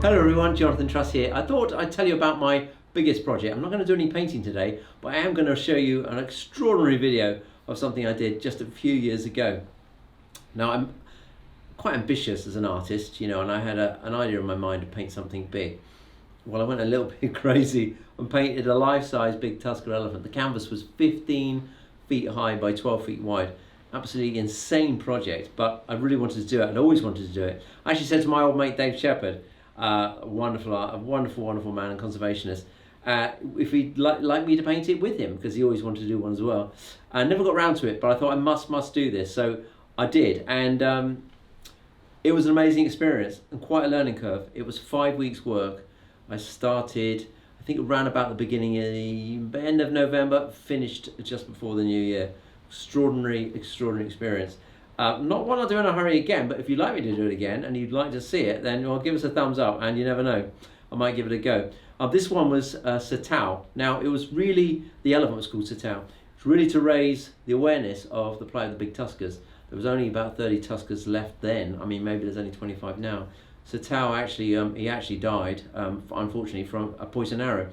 Hello everyone, Jonathan Truss here. I thought I'd tell you about my biggest project. I'm not going to do any painting today, but I am going to show you an extraordinary video of something I did just a few years ago. Now, I'm quite ambitious as an artist, and I had an idea in my mind to paint something big. Well, I went a little bit crazy and painted a life-size big tusker elephant. The canvas was 15 feet high by 12 feet wide. Absolutely insane project, but I really wanted to do it. I'd always wanted to do it. I actually said to my old mate Dave Shepherd, a wonderful man and conservationist, if he'd like me to paint it with him, because he always wanted to do one as well. I never got around to it, but I thought I must do this, so I did, and it was an amazing experience and quite a learning curve. It was 5 weeks work. I started, I think, around about the beginning of the end of November, finished just before the new year. Extraordinary experience. Not one I'll do in a hurry again, but if you'd like me to do it again and you'd like to see it, then give us a thumbs up, and you never know, I might give it a go. This one was Satao. Now, it was really, the elephant was called Satao. It's really to raise the awareness of the plight of the big tuskers. There was only about 30 tuskers left then. I mean, maybe there's only 25 now. Satao actually, he actually died, unfortunately, from a poison arrow.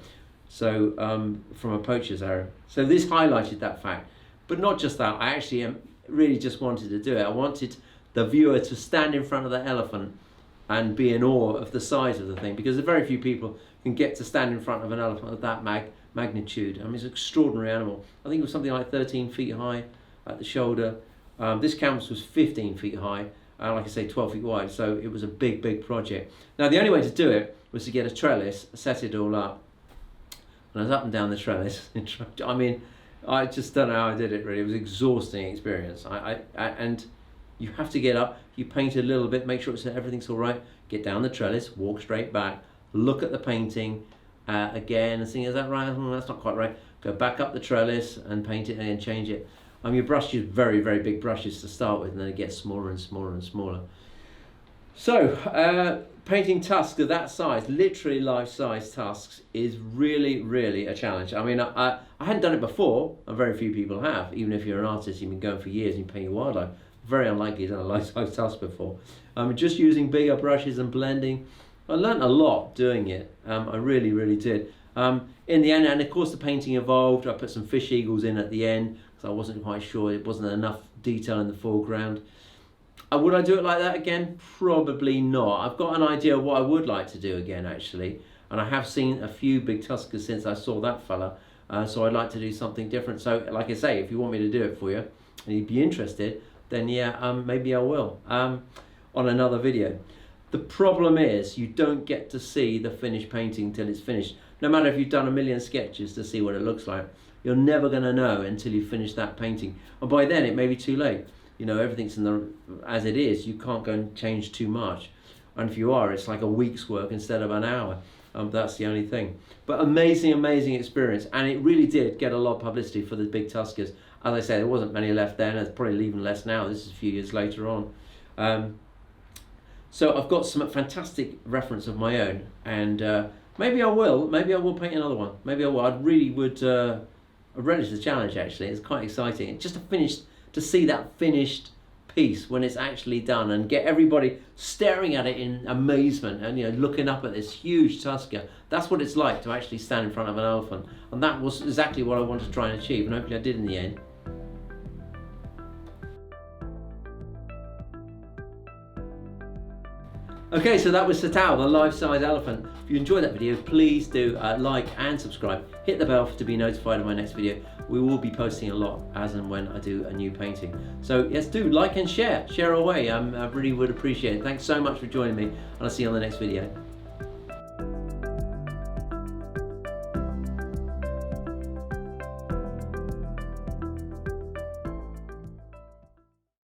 So, from a poacher's arrow. So this highlighted that fact. But not just that, I actually really just wanted to do it. I wanted the viewer to stand in front of the elephant and be in awe of the size of the thing, because very few people can get to stand in front of an elephant of that magnitude. I mean, it's an extraordinary animal. I think it was something like 13 feet high at the shoulder. This canvas was 15 feet high, like I say, 12 feet wide, so it was a big project. Now, the only way to do it was to get a trellis, set it all up, and I was up and down the trellis. I mean, I just don't know how I did it, really. It was an exhausting experience. And you have to get up, you paint a little bit, make sure everything's all right, get down the trellis, walk straight back, look at the painting again and think, is that right? That's not quite right. Go back up the trellis and paint it and change it. Your brush is very big brushes to start with, and then it gets smaller and smaller. So, painting tusks of that size, literally life-size tusks, is really a challenge. I mean, I hadn't done it before, and very few people have. Even if you're an artist, you've been going for years and you paint wildlife, very unlikely you've done a life-size tusk before. Just using bigger brushes and blending, I learned a lot doing it. I really did. In the end, and of course the painting evolved. I put some fish eagles in at the end, because I wasn't quite sure, it wasn't enough detail in the foreground. Would I do it like that again? Probably not. I've got an idea of what I would like to do again, actually. And I have seen a few big tuskers since I saw that fella. So I'd like to do something different. So, like I say, if you want me to do it for you, and you'd be interested, then yeah, maybe I will, on another video. The problem is, you don't get to see the finished painting till it's finished. No matter if you've done a million sketches to see what it looks like, you're never going to know until you finish that painting. And by then, it may be too late. Everything's as it is. You can't go and change too much. And if you are, it's like a week's work instead of an hour. That's the only thing. But amazing experience. And it really did get a lot of publicity for the big tuskers. As I say, there wasn't many left then. There's probably even less now. This is a few years later on. So I've got some fantastic reference of my own. And maybe I will paint another one. Maybe I will. I really would relish the challenge, actually. It's quite exciting. Just to see that finished piece when it's actually done, and get everybody staring at it in amazement and looking up at this huge tusker. That's what it's like to actually stand in front of an elephant, and that was exactly what I wanted to try and achieve, and hopefully I did in the end. Okay, so that was Satao, the life-size elephant. If you enjoyed that video, please do like and subscribe. Hit the bell to be notified of my next video. We will be posting a lot as and when I do a new painting. So yes, do like and share. Share away. I really would appreciate it. Thanks so much for joining me, and I'll see you on the next video.